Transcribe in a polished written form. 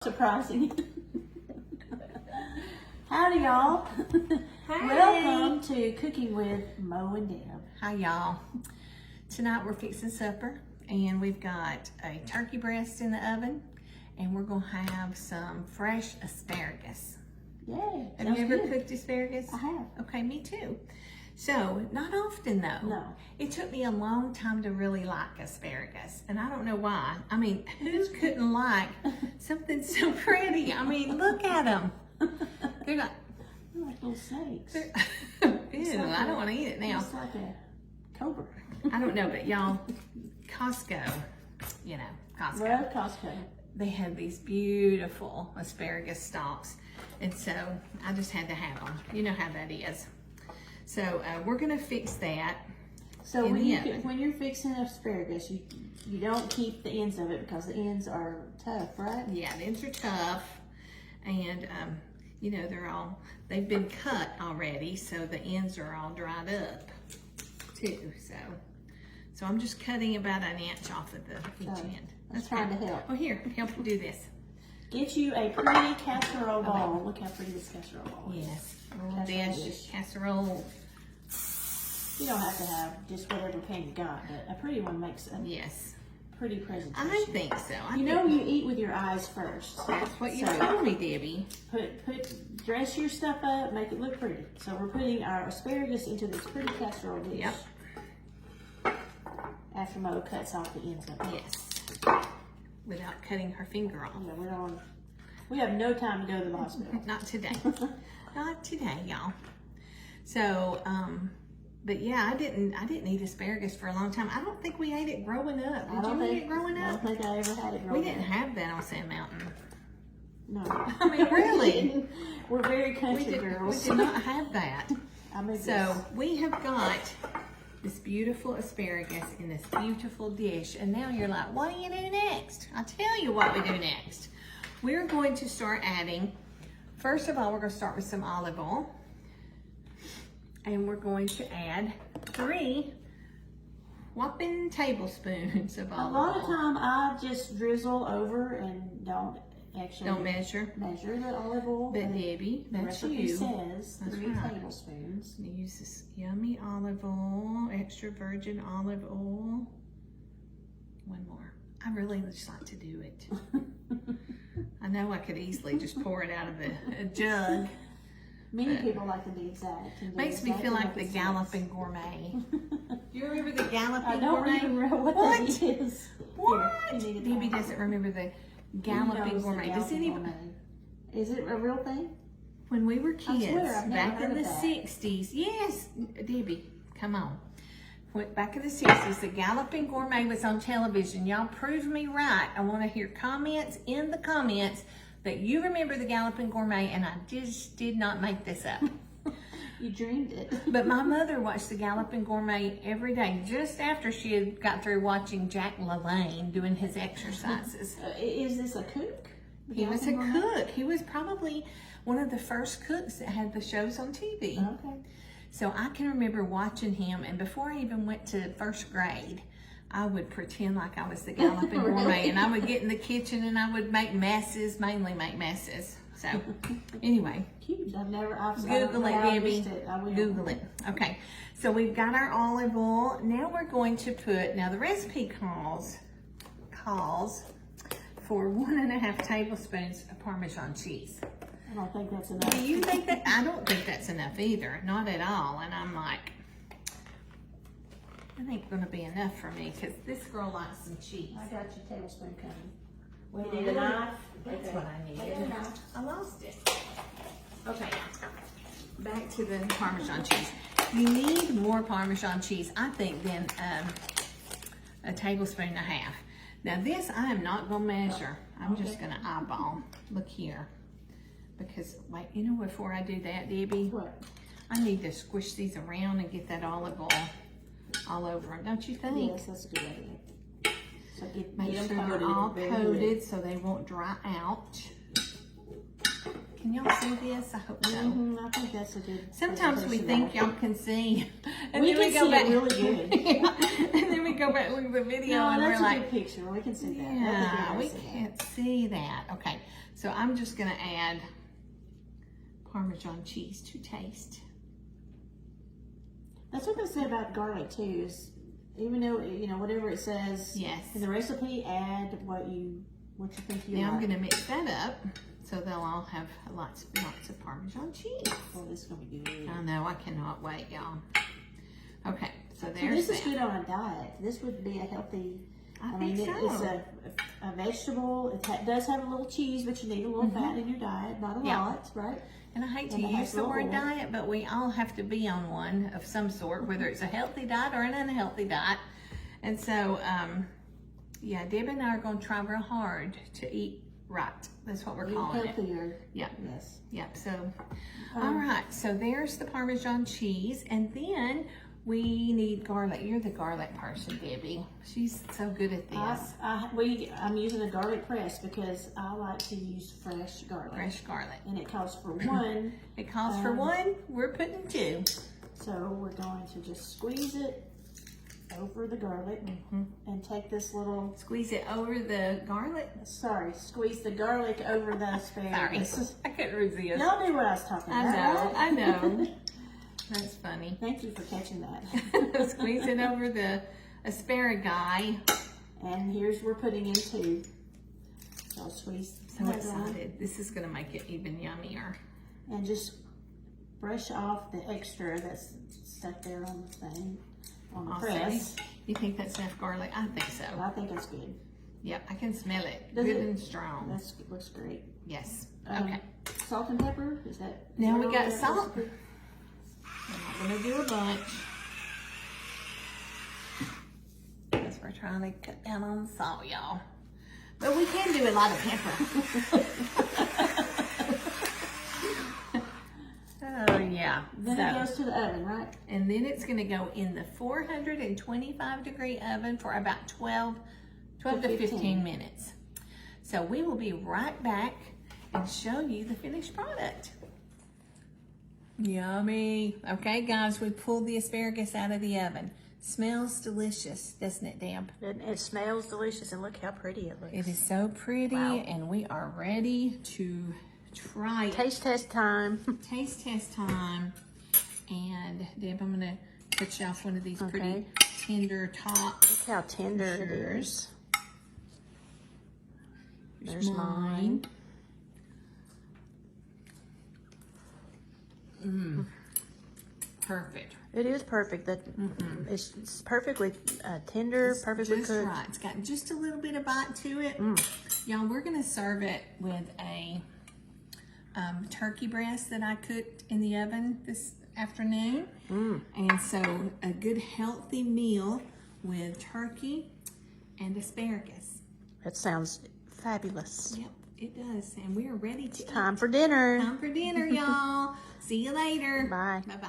Surprising. Howdy, y'all. Hi. Welcome to Cooking with Mo and Deb. Hi, y'all. Tonight we're fixing supper, and we've got a turkey breast in the oven, and we're gonna have some fresh asparagus. Yay. Have you ever cooked asparagus? I have. Okay, me too. So, not often though. No. It took me a long time to really like asparagus, and I don't know why. I mean, who couldn't like something so pretty? I mean, look at them. They're like little snakes. Ew, Like I don't want to eat it now. It's like a cobra. I don't know, but y'all, Costco, you know, Costco. Love Costco. They have these beautiful asparagus stalks, and so I just had to have them. You know how that is. So we're gonna fix that. So in when the oven. when you're fixing asparagus, you don't keep the ends of it because the ends are tough, right? Yeah, the ends are tough, and you know they've been cut already, so the ends are all dried up too. So I'm just cutting about an inch off of each end. That's trying to help. Oh, here, help you do this. Get you a pretty casserole bowl. Look how pretty this casserole bowl is. Yes, little dish, casserole. You don't have to have just whatever pan you got, but a pretty one makes a Yes, pretty presentation. I think so. You know you eat with your eyes first. That's what you So, told me, Debbie. Dress your stuff up, make it look pretty. So we're putting our asparagus into this pretty casserole dish. Yep. After Mo cuts off the ends of it. Yes, without cutting her finger off. Yeah, we have no time to go to the hospital. Not today. Not today, y'all. So, but yeah, I didn't eat asparagus for a long time. I don't think we ate it growing up. Did you eat it growing up? I don't think I ever had it growing up. We didn't have that on Sand Mountain. No. I mean, really? We're very country girls. We did not have that. So we have got this beautiful asparagus in this beautiful dish. And now you're like, what do you do next? I'll tell you what we do next. We're going to start adding, first of all, we're going to start with some olive oil. And we're going to add 3 whopping tablespoons of olive oil. a lot of time I just drizzle over and don't actually measure the olive oil. But Debbie, the that's recipe you. says That's 3 right. tablespoons. Use this yummy olive oil, extra virgin olive oil. One more. I really just like to do it. I know I could easily just pour it out of a jug. Many people like to be exact. And do Makes me exactly feel like what the it says. Galloping Gourmet. Do you remember the I Galloping don't Gourmet? even know what that is. What? Here, you need to Debbie try it. doesn't remember the Who Galloping knows the Gourmet. Does Galloping anybody? Gourmet? Is it a real thing? When we were kids, swear, I've never back heard in the of that. 60s, yes, Debbie, come on. Back in the 60s, the Galloping Gourmet was on television. Y'all prove me right. I want to hear comments in the comments that you remember the Galloping Gourmet, and I just did not make this up. You dreamed it. But my mother watched the Galloping Gourmet every day, just after she had got through watching Jack LaLanne doing his exercises. Is this a cook? He was a Galloping Gourmet? cook. He was probably one of the first cooks that had the shows on TV. Okay. So I can remember watching him, and before I even went to first grade, I would pretend like I was the Galloping Really? Gourmet, and I would get in the kitchen and I would make messes, mainly make messes. So anyway, Cute. I've Google it, Debbie. I will. Google it. Okay, so we've got our olive oil. Now we're going to put, now the recipe calls for 1.5 tablespoons of Parmesan cheese. I don't think that's enough. Do you think that? I don't think that's enough either. Not at all. And I'm like, that ain't gonna be enough for me because this girl likes some cheese. I got your tablespoon coming. Well, You need a knife? That's Okay. what I I needed. got a knife. I lost it. Okay, back to the Parmesan cheese. You need more Parmesan cheese, I think, than a tablespoon and a half. Now this I am not gonna measure. I'm just gonna eyeball. Look here. Because, wait, you know, before I do that, Debbie, What? I need to squish these around and get that olive oil all over them, don't you think? Yes, that's a good idea. So Make get sure them they're coated all very coated good. so they won't dry out. Can y'all see this? I hope so. I think that's a good. Sometimes we think y'all can see, and We then can we go back. see it really good. And then we go back and look at the video, No, and that's we're a like, good picture. We can see that. yeah, we can't see that. Okay, so I'm just gonna add Parmesan cheese to taste. That's what they said about garlic too. Is even though whatever it says Yes. in the recipe, add what you think you Now like. I'm gonna mix that up so they'll all have lots of Parmesan cheese. Oh, this is gonna be good. I know, I cannot wait, y'all. Okay, so So there's this is that. good on a diet. This would be a healthy. I mean, think it's so. a vegetable. It does have a little cheese, but you need a little fat in your diet, not a Yeah. lot, right? And I hate to And it has use the little word oil. diet, but we all have to be on one of some sort, whether it's a healthy diet or an unhealthy diet. And so, yeah, Deb and I are going to try real hard to eat right. That's what we're Eat calling it. healthier. Yeah. Yes. Yep, so, all right, so there's the Parmesan cheese, and then we need garlic. You're the garlic person, Debbie. She's so good at this. I'm using a garlic press because I like to use fresh garlic. Fresh garlic. And it calls for one. It calls for one, we're putting two. So we're going to just squeeze it over the garlic and take this little, Squeeze it over the garlic. squeeze the garlic over the Sorry, asparagus. I couldn't resist. Y'all knew what I was talking about. I know. That's funny. Thank you for catching that. Squeeze it over the asparagus. And here's we're putting in two. So I'll squeeze So that on excited. This is going to make it even yummier. and just brush off the extra that's stuck there on the thing, on the press. You think that's enough garlic? I think so. I think it's good. Yep, I can smell it. Does Good it? and strong. That looks great. Yes. Um, Okay. Salt and pepper, is that? Now is we that got on that salt. recipe? I'm not going to do a bunch. Because we're trying to cut down on the salt, y'all. But we can do a lot of pepper. Oh, yeah. Then it goes to the oven, right? And then it's going to go in the 425 degree oven for about 12 to 15 minutes. So we will be right back and show you the finished product. Yummy. Okay, guys, we pulled the asparagus out of the oven. Smells delicious, doesn't it, Deb? It smells delicious, and look how pretty it looks. It is so pretty, and we are ready to try it. Taste test time. Taste test time. And Deb, I'm gonna cut you off one of these pretty tender tops. Look how tender it is. There's mine. Perfect. It is perfect. That it's perfectly tender, perfectly Just cooked. right. It's got just a little bit of bite to it. Y'all, we're gonna serve it with a turkey breast that I cooked in the oven this afternoon. And so a good healthy meal with turkey and asparagus. That sounds fabulous. Yep, it does. And we are ready to eat. Time for dinner. Time for dinner, y'all. See you later. Bye. Bye-bye.